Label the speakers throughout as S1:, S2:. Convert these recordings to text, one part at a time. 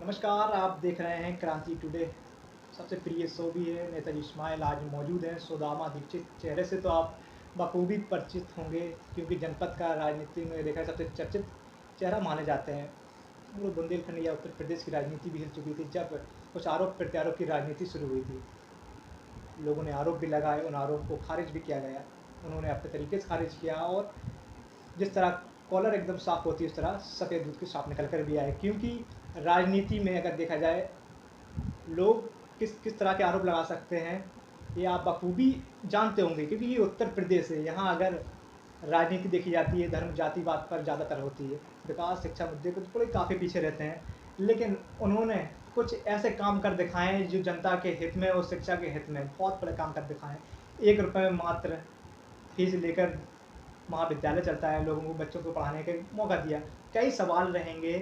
S1: नमस्कार, आप देख रहे हैं क्रांति टुडे। सबसे प्रिय शो भी है। नेताजी इस्माइल आज मौजूद हैं। सुदामा दीक्षित चेहरे से तो आप बखूबी परिचित होंगे, क्योंकि जनपद का राजनीति में देखा सबसे चर्चित चेहरा माने जाते हैं। वो बुंदेलखंड या उत्तर प्रदेश की राजनीति भी हिल चुकी थी जब कुछ आरोप प्रत्यारोप की राजनीति शुरू हुई थी। लोगों ने आरोप भी लगाए, उन आरोप को खारिज भी किया गया। उन्होंने अपने तरीके से खारिज किया, और जिस तरह कॉलर एकदम साफ होती है उस तरह सफ़ेद दूध के साफ निकल कर भी आए। क्योंकि राजनीति में अगर देखा जाए, लोग किस किस तरह के आरोप लगा सकते हैं ये आप बखूबी जानते होंगे, क्योंकि ये उत्तर प्रदेश है। यहाँ अगर राजनीति देखी जाती है, धर्म जातिवाद पर ज़्यादातर होती है। विकास शिक्षा मुद्दे को थोड़े काफ़ी पीछे रहते हैं, लेकिन उन्होंने कुछ ऐसे काम कर दिखाए जो जनता के हित में और शिक्षा के हित में बहुत बड़े काम कर दिखाए। 1 रुपये में मात्र फीस लेकर महाविद्यालय चलता है, लोगों को बच्चों को पढ़ाने का मौका दिया। कई सवाल रहेंगे,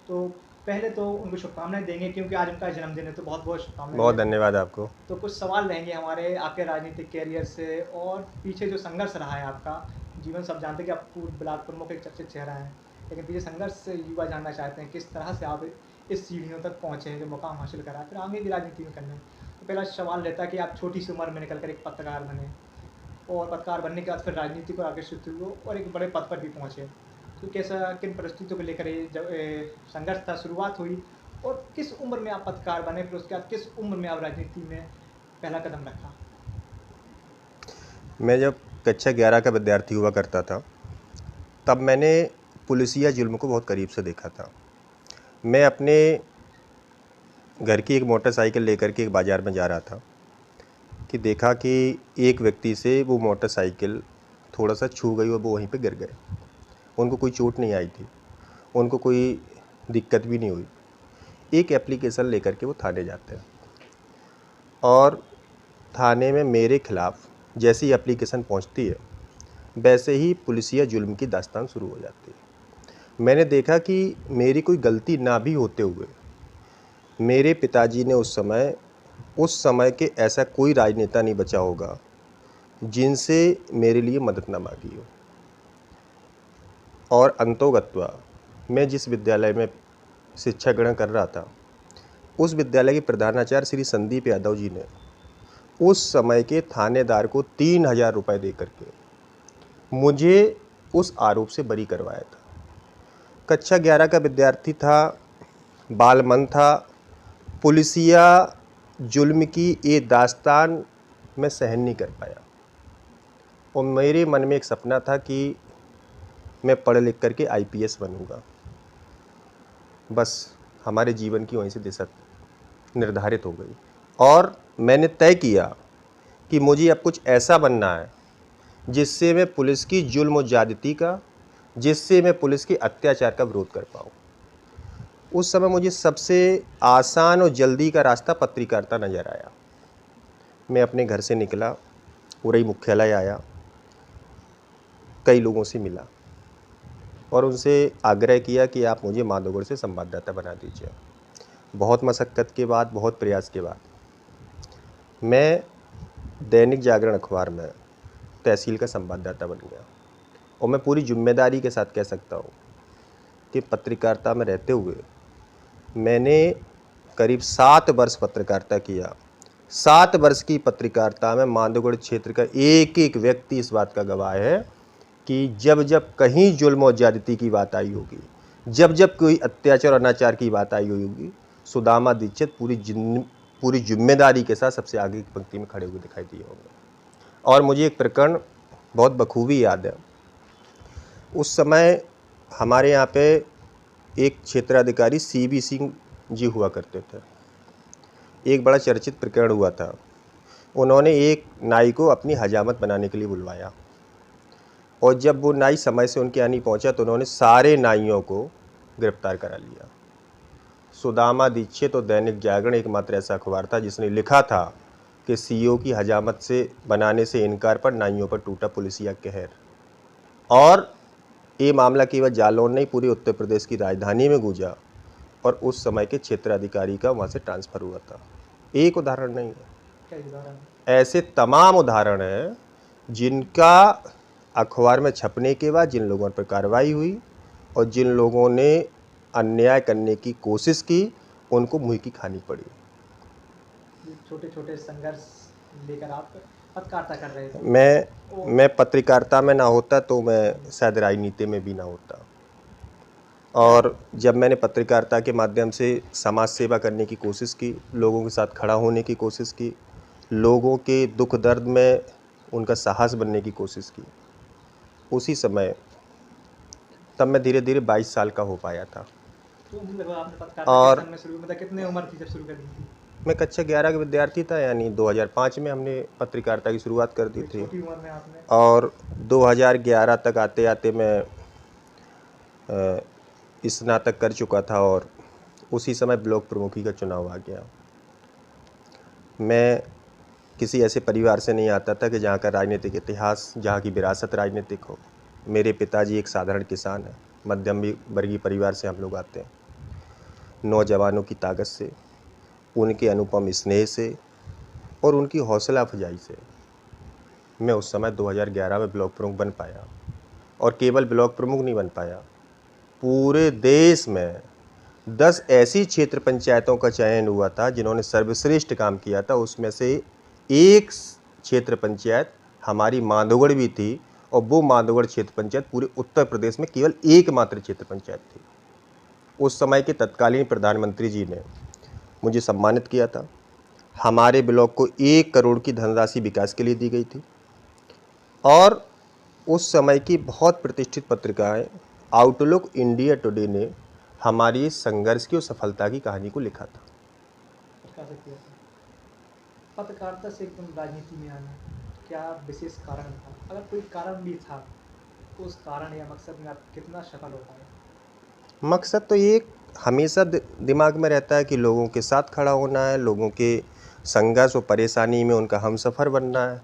S1: तो पहले तो उनको शुभकामनाएं देंगे, क्योंकि आज उनका जन्मदिन है, तो बहुत बहुत शुभकामनाएं।
S2: बहुत धन्यवाद आपको।
S1: तो कुछ सवाल रहेंगे हमारे आपके राजनीतिक कैरियर से, और पीछे जो संघर्ष रहा है आपका जीवन। सब जानते हैं कि आप पूर्व ब्लॉक प्रमुख एक चर्चित चेहरा है, लेकिन पीछे संघर्ष से युवा जानना चाहते हैं किस तरह से आप इस सीढ़ियों तक पहुँचे हैं, जो मुकाम हासिल करा, फिर आगे भी राजनीति में करना है। तो पहला सवाल रहता है कि आप छोटी सी उम्र में निकल कर एक पत्रकार बने, और पत्रकार बनने के बाद फिर राजनीति को आकर्षित हुए और एक बड़े पद पर भी पहुँचे। तो कैसा, किन परिस्थितियों को लेकर ये जब संघर्ष था, शुरुआत हुई, और किस उम्र में आप पत्रकार बने, फिर उसके बाद किस उम्र में आप राजनीति में पहला कदम रखा?
S2: मैं जब कक्षा 11 का विद्यार्थी हुआ करता था, तब मैंने पुलिसिया जुल्म को बहुत करीब से देखा था। मैं अपने घर की एक मोटरसाइकिल लेकर के एक बाज़ार में जा रहा था कि देखा कि एक व्यक्ति से वो मोटरसाइकिल थोड़ा सा छू गई और वो वहीं पे गिर गए। उनको कोई चोट नहीं आई थी, उनको कोई दिक्कत भी नहीं हुई। एक एप्लीकेशन लेकर के वो थाने जाते हैं, और थाने में मेरे खिलाफ़ जैसी एप्लीकेशन पहुंचती है, वैसे ही पुलिसिया जुल्म की दास्तान शुरू हो जाती है। मैंने देखा कि मेरी कोई गलती ना भी होते हुए मेरे पिताजी ने उस समय के ऐसा कोई राजनेता नहीं बचा होगा जिनसे मेरे लिए मदद ना मांगी हो। और अंतोगत्वा मैं जिस विद्यालय में शिक्षा ग्रहण कर रहा था, उस विद्यालय के प्रधानाचार्य श्री संदीप यादव जी ने उस समय के थानेदार को 3000 रुपये दे करके मुझे उस आरोप से बरी करवाया था। कक्षा 11 का विद्यार्थी था, बालमन था। पुलिसिया जुल्म की ये दास्तान मैं सहन नहीं कर पाया, और मेरे मन में एक सपना था कि मैं पढ़ लिख करके IPS बनूंगा। बस हमारे जीवन की वहीं से दिशा निर्धारित हो गई, और मैंने तय किया कि मुझे अब कुछ ऐसा बनना है जिससे मैं पुलिस की जुल्म और ज्यादती का, जिससे मैं पुलिस के अत्याचार का विरोध कर पाऊँ। उस समय मुझे सबसे आसान और जल्दी का रास्ता पत्रकारिता नज़र आया। मैं अपने घर से निकला, उरई मुख्यालय आया, कई लोगों से मिला और उनसे आग्रह किया कि आप मुझे माधोगढ़ से संवाददाता बना दीजिए। बहुत मशक्क़त के बाद, बहुत प्रयास के बाद मैं दैनिक जागरण अखबार में तहसील का संवाददाता बन गया। और मैं पूरी जिम्मेदारी के साथ कह सकता हूँ कि पत्रकारिता में रहते हुए मैंने करीब 7 वर्ष पत्रकारिता किया। 7 वर्ष की पत्रकारिता में माधोगढ़ क्षेत्र का एक एक व्यक्ति इस बात का गवाह है कि जब जब कहीं जुल्म और ज्यादती की बात आई होगी, जब जब कोई अत्याचार और अनाचार की बात आई होगी, सुदामा दीक्षित पूरी जिम्मेदारी के साथ सबसे आगे की पंक्ति में खड़े हुए दिखाई दिए होंगे। और मुझे एक प्रकरण बहुत बखूबी याद है। उस समय हमारे यहाँ पे एक क्षेत्राधिकारी CB सिंह जी हुआ करते थे। एक बड़ा चर्चित प्रकरण हुआ था। उन्होंने एक नाई को अपनी हजामत बनाने के लिए बुलवाया, और जब वो नाई समय से उनके यहाँ नहीं पहुँचा तो उन्होंने सारे नाइयों को गिरफ्तार करा लिया। सुदामा दीक्षित और दैनिक जागरण एकमात्र ऐसा अखबार था जिसने लिखा था कि CO की हजामत से बनाने से इनकार पर नाइयों पर टूटा पुलिसिया कहर। और ये मामला केवल जालौन नहीं, पूरे उत्तर प्रदेश की राजधानी में गूंजा, और उस समय के क्षेत्राधिकारी का वहाँ से ट्रांसफ़र हुआ था। एक उदाहरण नहीं है,
S1: कई उदाहरण।
S2: ऐसे तमाम उदाहरण हैं जिनका अखबार में छपने के बाद जिन लोगों पर कार्रवाई हुई और जिन लोगों ने अन्याय करने की कोशिश की, उनको मुँह की खानी पड़ी।
S1: छोटे छोटे संघर्ष लेकर आप पत्रकारिता कर रहे थे।
S2: मैं पत्रकारिता में ना होता तो मैं शायद राजनीति में भी ना होता। और जब मैंने पत्रकारिता के माध्यम से समाज सेवा करने की कोशिश की, लोगों के साथ खड़ा होने की कोशिश की, लोगों के दुख दर्द में उनका साहस बनने की कोशिश की, उसी समय तब मैं धीरे धीरे 22 साल का हो पाया था।
S1: तो मतलब आपने पत्रकारिता
S2: और
S1: किस सन में शुरू, मतलब कितने उम्र थी जब शुरू करी थी?
S2: मैं कक्षा 11 का विद्यार्थी था, यानी 2005 में हमने पत्रकारिता की शुरुआत कर दी
S1: कोई
S2: थी।
S1: छोटी उम्र में आपने?
S2: और 2011 तक आते आते मैं स्नातक कर चुका था और उसी समय ब्लॉक प्रमुखी का चुनाव आ गया। मैं किसी ऐसे परिवार से नहीं आता था कि जहाँ का राजनीतिक इतिहास, जहाँ की विरासत राजनीतिक हो। मेरे पिताजी एक साधारण किसान हैं, मध्यम वर्गीय परिवार से हम लोग आते हैं। नौजवानों की ताकत से, उनके अनुपम स्नेह से और उनकी हौसला अफजाई से मैं उस समय 2011 में ब्लॉक प्रमुख बन पाया। और केवल ब्लॉक प्रमुख नहीं बन पाया, पूरे देश में 10 ऐसी क्षेत्र पंचायतों का चयन हुआ था जिन्होंने सर्वश्रेष्ठ काम किया था। उसमें से एक क्षेत्र पंचायत हमारी माधोगढ़ भी थी, और वो माधोगढ़ क्षेत्र पंचायत पूरे उत्तर प्रदेश में केवल एकमात्र क्षेत्र पंचायत थी। उस समय के तत्कालीन प्रधानमंत्री जी ने मुझे सम्मानित किया था। हमारे ब्लॉक को 1 करोड़ की धनराशि विकास के लिए दी गई थी। और उस समय की बहुत प्रतिष्ठित पत्रिकाएं आउटलुक, इंडिया टुडे ने हमारी संघर्ष की और सफलता की कहानी को लिखा था।
S1: पत्रकारिता से एकदम राजनीति में आना, क्या विशेष कारण था? अगर कोई कारण भी था, तो उस कारण या मकसद में आप कितना सफल हो पाए?
S2: मकसद तो ये हमेशा दिमाग में रहता है कि लोगों के साथ खड़ा होना है, लोगों के संघर्ष और परेशानी में उनका हमसफ़र बनना है।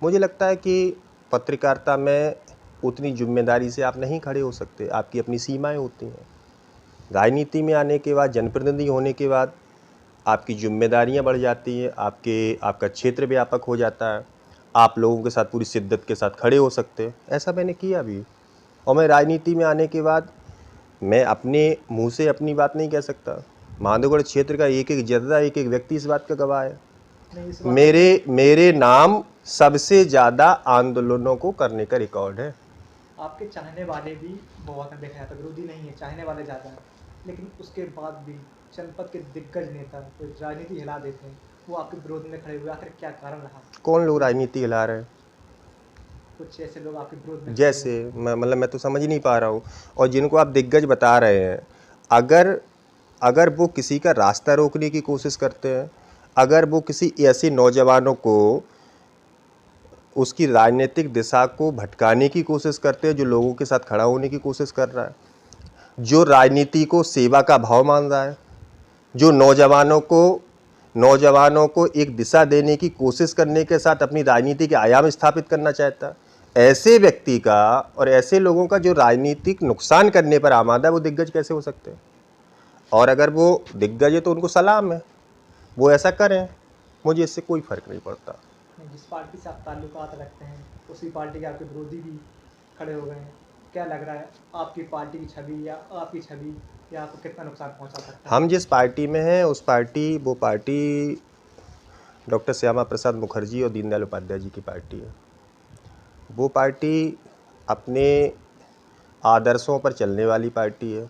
S2: मुझे लगता है कि पत्रकारिता में उतनी जिम्मेदारी से आप नहीं खड़े हो सकते, आपकी अपनी सीमाएं होती हैं। राजनीति में आने के बाद, जनप्रतिनिधि होने के बाद आपकी जिम्मेदारियां बढ़ जाती हैं, आपका क्षेत्र व्यापक हो जाता है, आप लोगों के साथ पूरी शिद्दत के साथ खड़े हो सकते हैं। ऐसा मैंने किया भी। और मैं राजनीति में आने के बाद मैं अपने मुंह से अपनी बात नहीं कह सकता, माधोगढ़ क्षेत्र का एक एक जर्रा, एक एक व्यक्ति इस बात का गवाह है। मेरे नाम सबसे ज़्यादा आंदोलनों को करने का रिकॉर्ड है।
S1: आपके चाहने वाले भी बहुत हैं, देखा जाता है, विरोधी नहीं है, चाहने वाले ज़्यादा हैं, लेकिन उसके बाद भी जनपद के दिग्गज नेता जो राजनीति हिला देते हैं, वो आपके विरोध में खड़े हुए, आखिर क्या कारण रहा?
S2: कौन लोग राजनीति हिला रहे हैं?
S1: कुछ ऐसे लोग आपके विरोध में,
S2: जैसे मैं तो समझ ही नहीं पा रहा हूँ। और जिनको आप दिग्गज बता रहे हैं, अगर वो किसी का रास्ता रोकने की कोशिश करते हैं, अगर वो किसी ऐसे नौजवानों को उसकी राजनीतिक दिशा को भटकाने की कोशिश करते हैं जो लोगों के साथ खड़ा होने की कोशिश कर रहा है, जो राजनीति को सेवा का भाव मान रहा है, जो नौजवानों को एक दिशा देने की कोशिश करने के साथ अपनी राजनीति के आयाम स्थापित करना चाहता है, ऐसे व्यक्ति का और ऐसे लोगों का जो राजनीतिक नुकसान करने पर आमादा है, वो दिग्गज कैसे हो सकते हैं? और अगर वो दिग्गज है तो उनको सलाम है, वो ऐसा करें, मुझे इससे कोई फ़र्क नहीं पड़ता।
S1: जिस पार्टी से आप ताल्लुकात रखते हैं, उसी पार्टी के आपके विरोधी भी खड़े हो गए हैं, क्या लग रहा है आपकी पार्टी की छवि या आपको कितना नुकसान पहुंचा सकता है?
S2: हम जिस पार्टी में हैं वो पार्टी डॉक्टर श्यामा प्रसाद मुखर्जी और दीनदयाल उपाध्याय जी की पार्टी है। वो पार्टी अपने आदर्शों पर चलने वाली पार्टी है।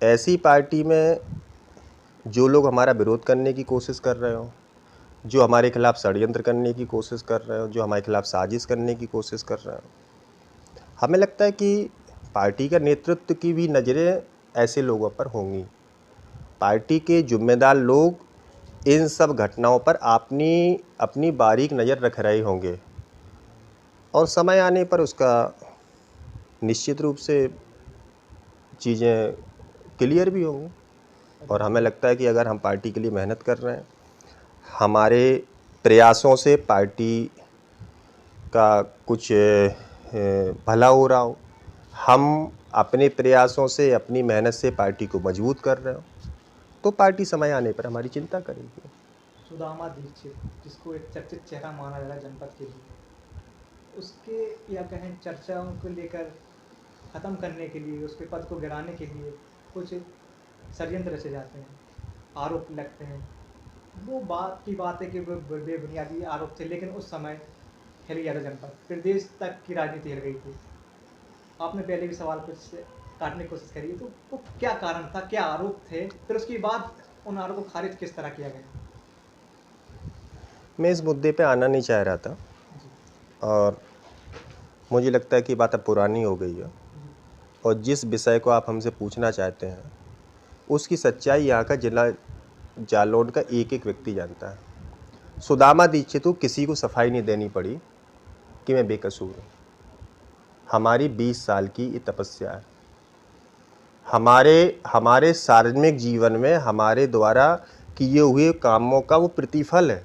S2: ऐसी पार्टी में जो लोग हमारा विरोध करने की कोशिश कर रहे हो, जो हमारे खिलाफ षड्यंत्र करने की कोशिश कर रहे हो, जो हमारे खिलाफ साजिश करने की कोशिश कर रहे हो, हमें लगता है कि पार्टी का नेतृत्व की भी नज़रें ऐसे लोगों पर होंगी। पार्टी के जिम्मेदार लोग इन सब घटनाओं पर अपनी बारीक नज़र रख रहे होंगे, और समय आने पर उसका निश्चित रूप से चीज़ें क्लियर भी होंगी। और हमें लगता है कि अगर हम पार्टी के लिए मेहनत कर रहे हैं, हमारे प्रयासों से पार्टी का कुछ भला हो रहा हो, हम अपने प्रयासों से, अपनी मेहनत से पार्टी को मजबूत कर रहे हो, तो पार्टी समय आने पर हमारी चिंता करेगी।
S1: सुदामा दीक्षित, जिसको एक चर्चित चेहरा माना जा रहा है जनपद के लिए, उसके या कहें चर्चाओं को लेकर ख़त्म करने के लिए, उसके पद को गिराने के लिए कुछ षड्यंत्र रचे जाते हैं, आरोप लगते हैं, वो बात की बात है कि वो बेबुनियादी आरोप थे, लेकिन उस समय हिल गया था जनपद, प्रदेश तक की राजनीति हिल गई थी। आपने पहले भी सवाल कुछ काटने की कोशिश करी, तो वो क्या कारण था, क्या आरोप थे, फिर उसके बाद उन आरोपों को खारिज किस तरह किया गया?
S2: मैं इस मुद्दे पे आना नहीं चाह रहा था,
S1: जी।
S2: और मुझे लगता है कि बात अब पुरानी हो गई है,
S1: जी।
S2: और जिस विषय को आप हमसे पूछना चाहते हैं उसकी सच्चाई यहाँ का जिला जालौन का एक एक व्यक्ति जानता है। सुदामा दीक्षित को किसी को सफाई नहीं देनी पड़ी कि मैं बेकसूर हूँ। हमारी 20 साल की ये तपस्या है। हमारे हमारे सार्वजनिक जीवन में हमारे द्वारा किए हुए कामों का वो प्रतिफल है।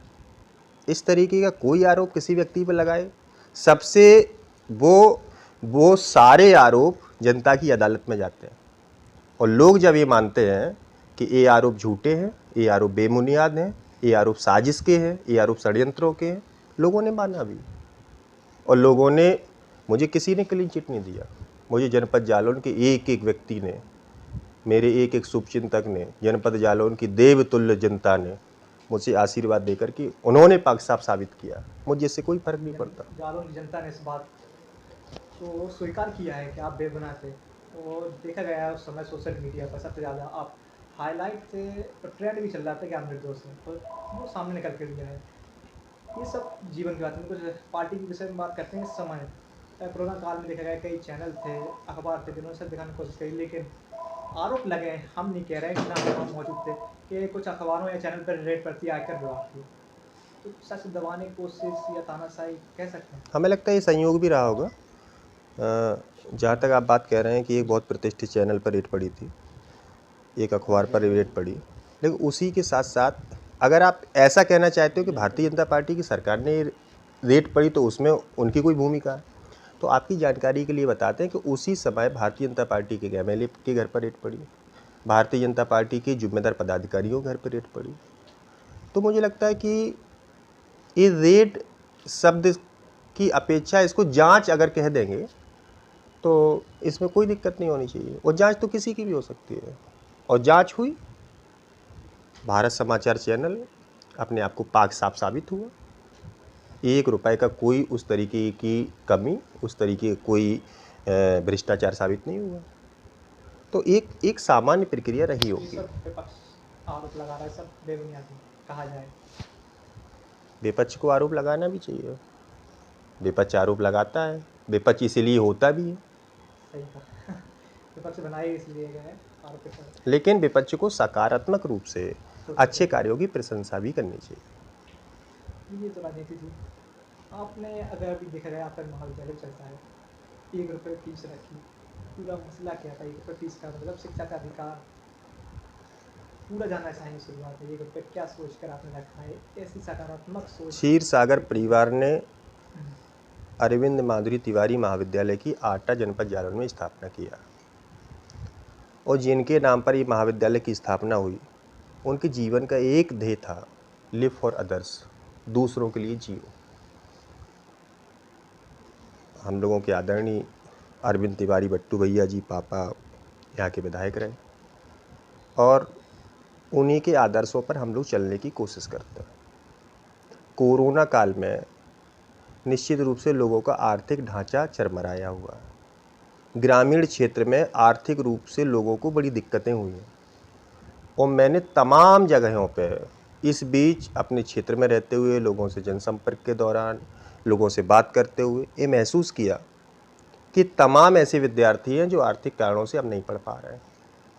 S2: इस तरीके का कोई आरोप किसी व्यक्ति पर लगाए, सबसे वो सारे आरोप जनता की अदालत में जाते हैं, और लोग जब ये मानते हैं कि ये आरोप झूठे हैं, ये आरोप बेबुनियाद हैं, ये आरोप साजिश के हैं, ये आरोप षड्यंत्रों के हैं, लोगों ने माना भी। और लोगों ने, मुझे किसी ने क्लीन चिट नहीं दिया, मुझे जनपद जालौन के एक एक व्यक्ति ने, मेरे एक एक शुभचिंतक ने, जनपद जालौन की देवतुल्य जनता ने मुझसे आशीर्वाद देकर कि उन्होंने पक्ष साफ साबित किया, मुझे इससे कोई फर्क नहीं पड़ता।
S1: जालौन की जनता ने इस बात को स्वीकार किया है कि आप बेगुनाह थे, और देखा गया है उस समय सोशल मीडिया पर सबसे ज़्यादा आप हाईलाइट थे, और ट्रेंड भी चल रहा था कि आप निर्दोष हैं, तो वो सामने निकल के दिया है। ये सब जीवन की बात है। कुछ पार्टी के विषय में बात करते हैं। इस समय कोरोना काल में देखा गया कई चैनल थे, अखबार थे, जिन्होंने सब दिखाने की कोशिश करी, लेकिन आरोप लगे हैं, हम नहीं कह रहे हैं कि ना हम मौजूद थे, कि कुछ अखबारों या चैनल पर रेड पड़ती है आयकर विभाग की, तो सच दबाने की कोशिश या तानाशाही कह सकते हैं।
S2: हमें लगता है ये संयोग भी रहा होगा। जहाँ तक आप बात कह रहे हैं कि एक बहुत प्रतिष्ठित चैनल पर रेड पड़ी थी, एक अखबार पर रेड पड़ी, लेकिन उसी के साथ साथ अगर आप ऐसा कहना चाहते हो कि भारतीय जनता पार्टी की सरकार ने रेड पड़ी तो उसमें उनकी कोई भूमिका है, तो आपकी जानकारी के लिए बताते हैं कि उसी समय भारतीय जनता पार्टी के एमएलए के घर पर रेड पड़ी, भारतीय जनता पार्टी के जिम्मेदार पदाधिकारियों के घर पर रेड पड़ी। तो मुझे लगता है कि ये रेड शब्द की अपेक्षा इसको जांच अगर कह देंगे तो इसमें कोई दिक्कत नहीं होनी चाहिए, और जांच तो किसी की भी हो सकती है, और जांच हुई, भारत समाचार चैनल अपने आप को पाक साफ साबित हुआ, 1 रुपए का कोई उस तरीके की कमी, उस तरीके कोई भ्रष्टाचार साबित नहीं हुआ। तो एक सामान्य प्रक्रिया रही
S1: ये
S2: होगी।
S1: सब विपक्ष आरोप लगा रहा है, सब बेबुनियादी कहा जाए।
S2: विपक्ष को आरोप लगाना भी चाहिए, विपक्ष आरोप लगाता है, विपक्ष इसीलिए होता भी है।
S1: सही कहा। विपक्ष बनाए इसलिए गए हैं आरोप के तहत।
S2: लेकिन विपक्ष को सकारात्मक रूप से अच्छे कार्यों की प्रशंसा भी करनी चाहिए।
S1: ये तो राजनीति थी। आपने अगर अभी देखा जाए, आपका महाविद्यालय चलता है, 1 रुपये फीस रखी, पूरा मसला क्या था? 1 रुपये फीस का मतलब शिक्षा का अधिकार, पूरा जानना चाहेंगे शुरुआत में। 1 रुपये क्या सोच कर आपने रखा है, ऐसी सकारात्मक सोच?
S2: क्षीर सागर परिवार ने अरविंद माधुरी तिवारी महाविद्यालय की आटा जनपद जालौन में स्थापना किया, और जिनके नाम पर ये महाविद्यालय की स्थापना हुई, उनके जीवन का एक ध्येय था, लिव फॉर अदर्स, दूसरों के लिए जियो। हम लोगों के आदरणीय अरविंद तिवारी बट्टू भैया जी पापा यहाँ के विधायक रहे, और उन्हीं के आदर्शों पर हम लोग चलने की कोशिश करते हैं। कोरोना काल में निश्चित रूप से लोगों का आर्थिक ढांचा चरमराया हुआ है, ग्रामीण क्षेत्र में आर्थिक रूप से लोगों को बड़ी दिक्कतें हुई हैं, और मैंने तमाम जगहों पे इस बीच अपने क्षेत्र में रहते हुए लोगों से जनसंपर्क के दौरान, लोगों से बात करते हुए ये महसूस किया कि तमाम ऐसे विद्यार्थी हैं जो आर्थिक कारणों से अब नहीं पढ़ पा रहे हैं,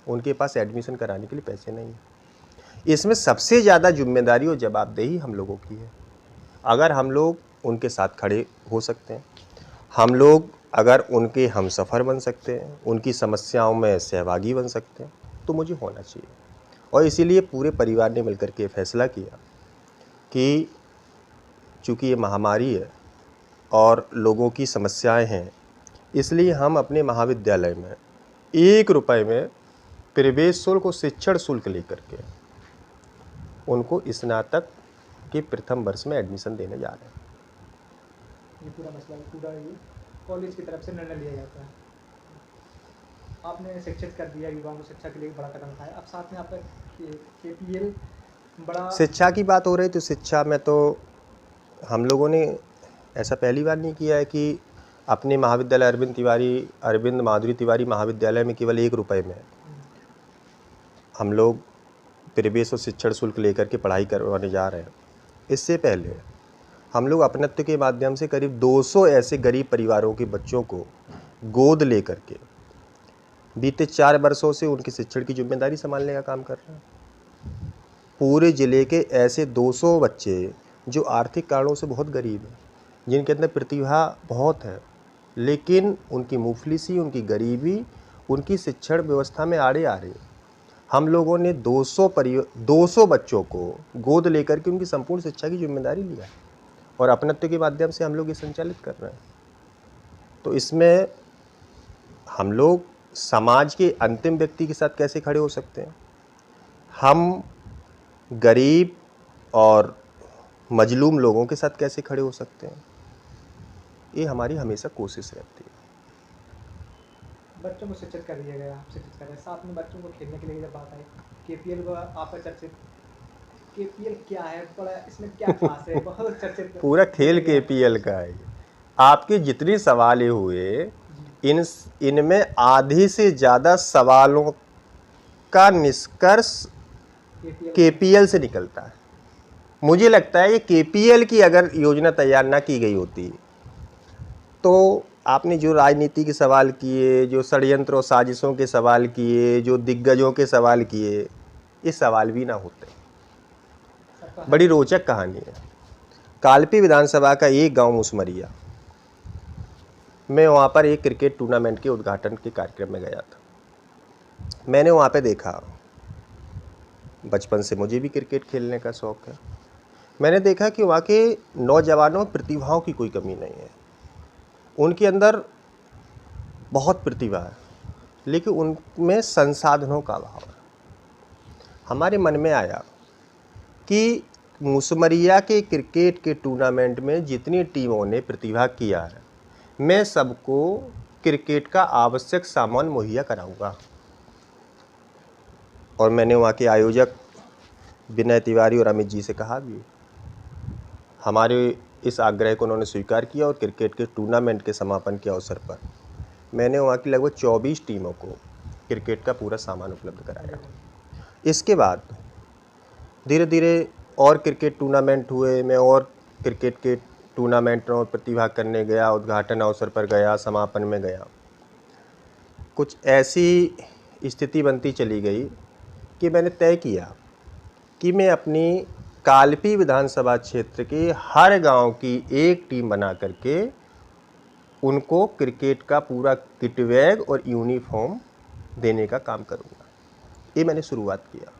S2: उनके पास एडमिशन कराने के लिए पैसे नहीं हैं। इसमें सबसे ज़्यादा जिम्मेदारी और जवाबदेही हम लोगों की है। अगर हम लोग उनके साथ खड़े हो सकते हैं, हम लोग अगर उनके हमसफ़र बन सकते हैं, उनकी समस्याओं में सहभागी बन सकते हैं, तो मुझे होना चाहिए। और इसीलिए पूरे परिवार ने मिलकर के फैसला किया कि चूँकि ये महामारी है और लोगों की समस्याएं हैं, इसलिए हम अपने महाविद्यालय में 1 रुपए में प्रवेश शुल्क और शिक्षण शुल्क लेकर के उनको स्नातक के प्रथम वर्ष में एडमिशन देने जा रहे हैं।
S1: ये पूरा मसला, पूरा ये कॉलेज की तरफ से निर्णय लिया जाता है। आपने शिक्षित कर दिया, युवाओं को शिक्षा के लिए एक बड़ा कदम उठाया। अब साथ में आपका केपीएल बड़ा
S2: शिक्षा की बात हो रही तो शिक्षा में तो हम लोगों ने ऐसा पहली बार नहीं किया है कि अपने महाविद्यालय अरविंद माधुरी तिवारी महाविद्यालय में केवल 1 रुपये में हम लोग प्रवेश और शिक्षण शुल्क लेकर के पढ़ाई करवाने जा रहे हैं। इससे पहले हम लोग अपनत्व के माध्यम से करीब 200 ऐसे गरीब परिवारों के बच्चों को गोद लेकर के बीते 4 वर्षों से उनकी शिक्षण की जिम्मेदारी संभालने का काम कर रहे हैं। पूरे ज़िले के ऐसे 200 बच्चे जो आर्थिक कारणों से बहुत गरीब हैं, जिनके अंदर प्रतिभा बहुत है, लेकिन उनकी मुफलिसी, उनकी गरीबी उनकी शिक्षण व्यवस्था में आड़े आ रही। हम लोगों ने 200 बच्चों को गोद लेकर के उनकी संपूर्ण शिक्षा की जिम्मेदारी लिया है और अपनत्व के माध्यम से हम लोग ये संचालित कर रहे हैं। तो इसमें हम लोग समाज के अंतिम व्यक्ति के साथ कैसे खड़े हो सकते हैं, हम गरीब और मजलूम लोगों के साथ कैसे खड़े हो सकते हैं, ये हमारी हमेशा कोशिश रहती है।
S1: बच्चों को शिक्षित कर दिया गया, आप शिक्षित कर रहे हैं, साथ में बच्चों को खेलने के लिए जब बात आई केपीएल को आपका चर्चित, केपीएल क्या है, बड़ा इसमें क्या खास है, बहुत चर्चित
S2: पूरा खेल केपीएल का है। आपके जितने सवाल हुए इनमें आधी से ज़्यादा सवालों का निष्कर्ष केपीएल से निकलता है। मुझे लगता है कि केपीएल की अगर योजना तैयार ना की गई होती तो आपने जो राजनीति के सवाल किए, जो षड्यंत्र और साजिशों के सवाल किए, जो दिग्गजों के सवाल किए, ये सवाल भी ना होते। बड़ी रोचक कहानी है। कालपी विधानसभा का एक गांव मुसमरिया, मैं वहाँ पर एक क्रिकेट टूर्नामेंट के उद्घाटन के कार्यक्रम में गया था। मैंने वहाँ पे देखा, बचपन से मुझे भी क्रिकेट खेलने का शौक़ है। मैंने देखा कि वहाँ के नौजवानों प्रतिभाओं की कोई कमी नहीं है, उनके अंदर बहुत प्रतिभा है, लेकिन उनमें संसाधनों का अभाव है। हमारे मन में आया कि मुसमरिया के क्रिकेट के टूर्नामेंट में जितनी टीमों ने प्रतिभा किया है, मैं सबको क्रिकेट का आवश्यक सामान मुहैया कराऊंगा। और मैंने वहाँ के आयोजक विनय तिवारी और अमित जी से कहा भी, हमारे इस आग्रह को उन्होंने स्वीकार किया और क्रिकेट के टूर्नामेंट के समापन के अवसर पर मैंने वहाँ की लगभग 24 टीमों को क्रिकेट का पूरा सामान उपलब्ध कराया। इसके बाद धीरे धीरे और क्रिकेट टूर्नामेंट हुए, मैं और क्रिकेट के टूर्नामेंट में प्रतिभा करने गया, उद्घाटन अवसर पर गया, समापन में गया। कुछ ऐसी स्थिति बनती चली गई कि मैंने तय किया कि मैं अपनी कालपी विधानसभा क्षेत्र के हर गांव की एक टीम बना करके उनको क्रिकेट का पूरा किट बैग और यूनिफॉर्म देने का काम करूंगा। ये मैंने शुरुआत किया।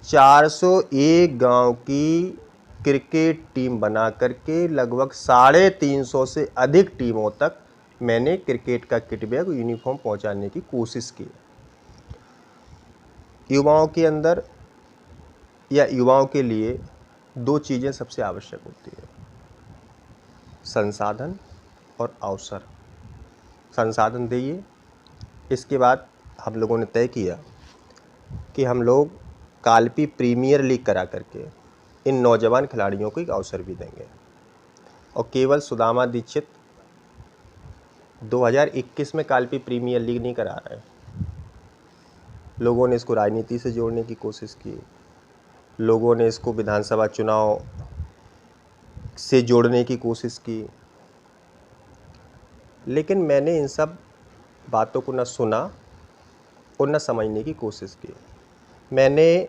S2: 401 गांव की क्रिकेट टीम बना करके लगभग 350 से अधिक टीमों तक मैंने क्रिकेट का किट बैग और यूनिफॉर्म पहुंचाने की कोशिश की। युवाओं के अंदर या युवाओं के लिए 2 चीज़ें सबसे आवश्यक होती है, संसाधन और अवसर। संसाधन दिए, इसके बाद हम लोगों ने तय किया कि हम लोग कालपी प्रीमियर लीग करा करके इन नौजवान खिलाड़ियों को एक अवसर भी देंगे। और केवल सुदामा दीक्षित 2021 में कालपी प्रीमियर लीग नहीं करा रहे, लोगों ने इसको राजनीति से जोड़ने की कोशिश की, लोगों ने इसको विधानसभा चुनाव से जोड़ने की कोशिश की, लेकिन मैंने इन सब बातों को न सुना और न समझने की कोशिश की। मैंने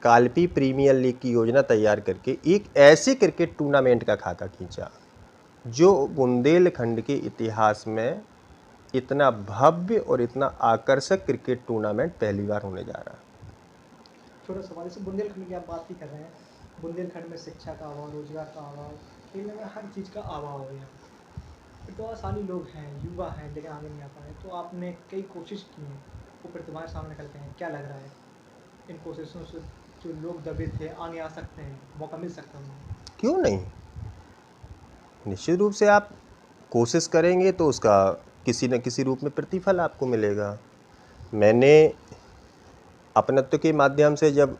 S2: कालपी प्रीमियर लीग की योजना तैयार करके एक ऐसे क्रिकेट टूर्नामेंट का खाका खींचा जो बुंदेलखंड के इतिहास में इतना भव्य और इतना आकर्षक क्रिकेट टूर्नामेंट पहली बार होने जा रहा है।
S1: छोटा सवाल, जैसे बुंदेलखंड की आप बात ही कर रहे हैं, बुंदेलखंड में शिक्षा का अभाव, रोजगार का अभाव, खेलने में हर चीज़ का अभाव है। तो आसानी लोग हैं, युवा हैं, लेकिन आगे नहीं आ पा रहे। तो आपने कई कोशिश की हैं, वो प्रतिभाएं सामने निकलते हैं, क्या लग रहा है इन कोशिशों से जो लोग दबे थे आगे आ सकते हैं, मौका मिल सकता है उन्हें?
S2: क्यों नहीं, निश्चित रूप से आप कोशिश करेंगे तो उसका किसी न किसी रूप में प्रतिफल आपको मिलेगा। मैंने अपनत्व के माध्यम से जब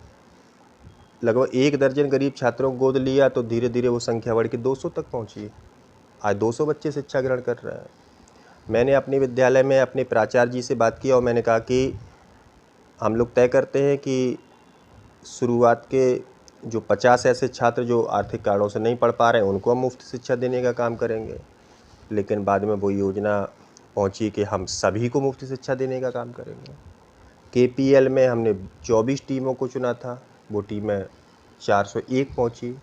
S2: लगभग 1 दर्जन गरीब छात्रों को गोद लिया तो धीरे धीरे वो संख्या बढ़ के 200 तक पहुंची। आज 200 बच्चे शिक्षा ग्रहण कर रहे हैं। मैंने अपने विद्यालय में अपने प्राचार्य जी से बात किया और मैंने कहा कि हम लोग तय करते हैं कि शुरुआत के जो 50 ऐसे छात्र जो आर्थिक कारणों से नहीं पढ़ पा रहे हैं उनको हम मुफ्त शिक्षा देने का काम करेंगे। लेकिन बाद में वो योजना पहुंची कि हम सभी को मुफ्त शिक्षा देने का काम करेंगे। KPL में हमने 24 टीमों को चुना था, वो टीमें 401 पहुंची।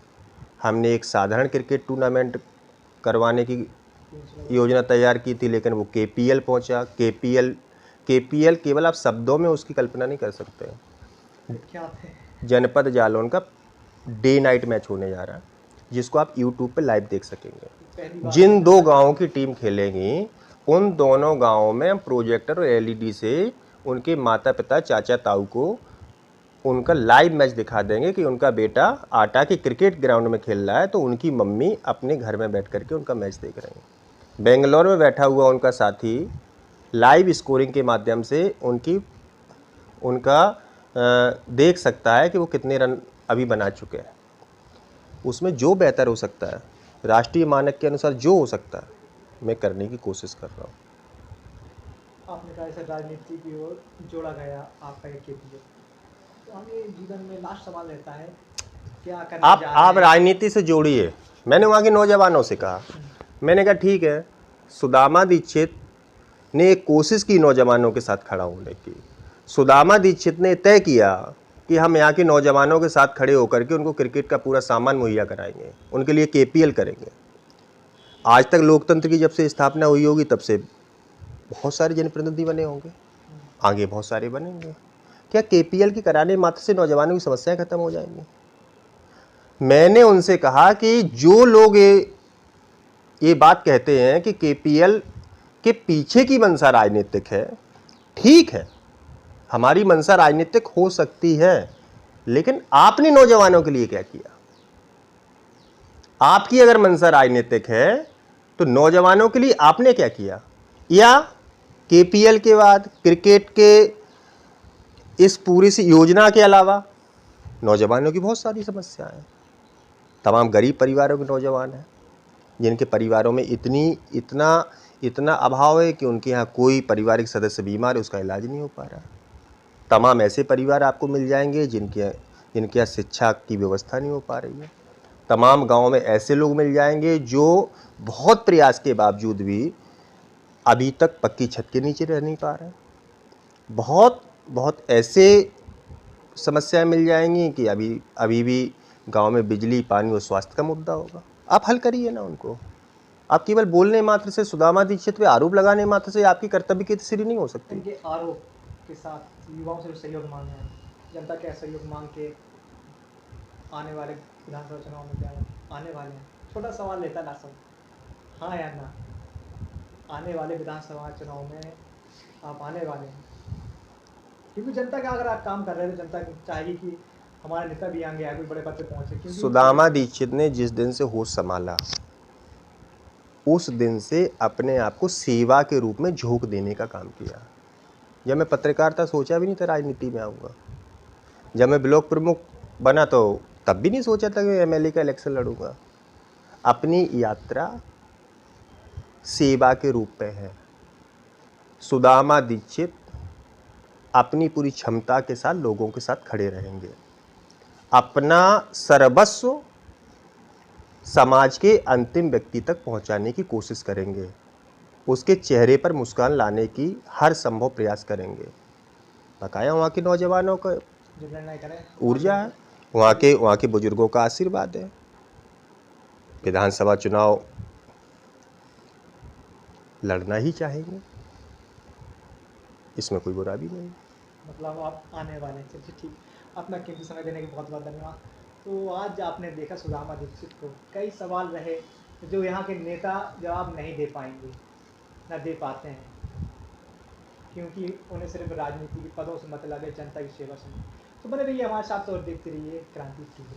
S2: हमने एक साधारण क्रिकेट टूर्नामेंट करवाने की योजना तैयार की थी, लेकिन वो KPL पहुंचा। KPL केवल आप शब्दों में उसकी कल्पना नहीं कर सकते।
S1: क्या थे?
S2: जनपद जालौन का डे नाइट मैच होने जा रहा है, जिसको आप YouTube पे लाइव देख सकेंगे। जिन 2 गांवों की टीम खेलेंगी उन दोनों गांवों में प्रोजेक्टर और LED से उनके माता पिता चाचा ताऊ को उनका लाइव मैच दिखा देंगे कि उनका बेटा आटा के क्रिकेट ग्राउंड में खेल रहा है तो उनकी मम्मी अपने घर में बैठ करके उनका मैच देख रहे हैं। बेंगलोर में बैठा हुआ उनका साथी लाइव स्कोरिंग के माध्यम से उनका देख सकता है कि वो कितने रन अभी बना चुके हैं। उसमें जो बेहतर हो सकता है, राष्ट्रीय मानक के अनुसार जो हो सकता है, मैं करने की कोशिश कर रहा हूँ।
S1: आपने कहा ऐसे राजनीति की ओर जोड़ा गया आपका एक KPL, तो हमें जीवन में लास्ट सवाल रहता है क्या करना
S2: आप राजनीति से जोड़िए। मैंने वहाँ के नौजवानों से कहा, मैंने कहा ठीक है, सुदामा दीक्षित ने एक कोशिश की नौजवानों के साथ खड़ा होने की। सुदामा दीक्षित ने तय किया कि हम यहाँ के नौजवानों के साथ खड़े होकर के उनको क्रिकेट का पूरा सामान मुहैया कराएंगे, उनके लिए KPL करेंगे। आज तक लोकतंत्र की जब से स्थापना हुई होगी तब से बहुत सारे जनप्रतिनिधि बने होंगे, आगे बहुत सारे बनेंगे। क्या KPL की कराने मात्र से नौजवानों की समस्याएं खत्म हो जाएंगी? मैंने उनसे कहा कि जो लोग ये बात कहते हैं कि KPL के पीछे की मंशा राजनीतिक है, ठीक है, हमारी मंशा राजनीतिक हो सकती है, लेकिन आपने नौजवानों के लिए क्या किया? आपकी अगर मंशा राजनीतिक है तो नौजवानों के लिए आपने क्या किया? या KPL के बाद क्रिकेट के इस पूरी सी योजना के अलावा नौजवानों की बहुत सारी समस्याएं हैं। तमाम गरीब परिवारों के नौजवान हैं जिनके परिवारों में इतना अभाव है कि उनके यहाँ कोई पारिवारिक सदस्य बीमार है, उसका इलाज नहीं हो पा रहा। तमाम ऐसे परिवार आपको मिल जाएंगे जिनके यहाँ शिक्षा की व्यवस्था नहीं हो पा रही है। तमाम गाँव में ऐसे लोग मिल जाएंगे जो बहुत प्रयास के बावजूद भी अभी तक पक्की छत के नीचे रह नहीं पा रहे हैं। बहुत ऐसे समस्याएं मिल जाएंगी कि अभी भी गांव में बिजली, पानी और स्वास्थ्य का मुद्दा होगा। आप हल करिए ना उनको। आप केवल बोलने मात्र से, सुदामा दीक्षित पे आरोप लगाने मात्र से आपकी कर्तव्य की श्री नहीं हो सकती।
S1: इनके आरोप के साथ युवाओं से सहयोग मांगे हैं, जनता के सहयोग मांग के आने वाले विधानसभा चुनाव में क्या आने वाले हैं? छोटा सवाल लेता ना सब, हाँ या ना, आने वाले विधानसभा चुनाव में आप आने वाले हैं? क्योंकि जनता का अगर आप काम कर रहे हैं तो जनता चाहेगी कि हमारा नेता भी आगे आगे बड़े पद पे पहुंचे।
S2: सुदामा दीक्षित ने जिस दिन से होश संभाला उस दिन से अपने आप को सेवा के रूप में झोंक देने का काम किया। जब मैं पत्रकारिता सोचा भी नहीं था राजनीति में आऊँगा। जब मैं ब्लॉक प्रमुख बना तो तब भी नहीं सोचा था कि MLA का इलेक्शन लड़ूंगा। अपनी यात्रा सेवा के रूप में है। सुदामा दीक्षित अपनी पूरी क्षमता के साथ लोगों के साथ खड़े रहेंगे, अपना सर्वस्व समाज के अंतिम व्यक्ति तक पहुंचाने की कोशिश करेंगे, उसके चेहरे पर मुस्कान लाने की हर संभव प्रयास करेंगे। बकाया वहाँ के नौजवानों का ऊर्जा है, वहाँ के बुजुर्गों का आशीर्वाद है। विधानसभा चुनाव लड़ना ही चाहेंगे, इसमें कोई बुरा भी नहीं।
S1: मतलब आप आने वाले हैं। चलिए ठीक, अपना कीमती समय देने के बहुत बहुत धन्यवाद। तो आज आपने देखा सुदामा दीक्षित को, कई सवाल रहे जो यहाँ के नेता जवाब नहीं दे पाएंगे, ना दे पाते हैं, क्योंकि उन्हें सिर्फ राजनीति के पदों से मतलब है, जनता की सेवा से। तो बने रहिए हमारे साथ और देखते रहिए क्रांति TV।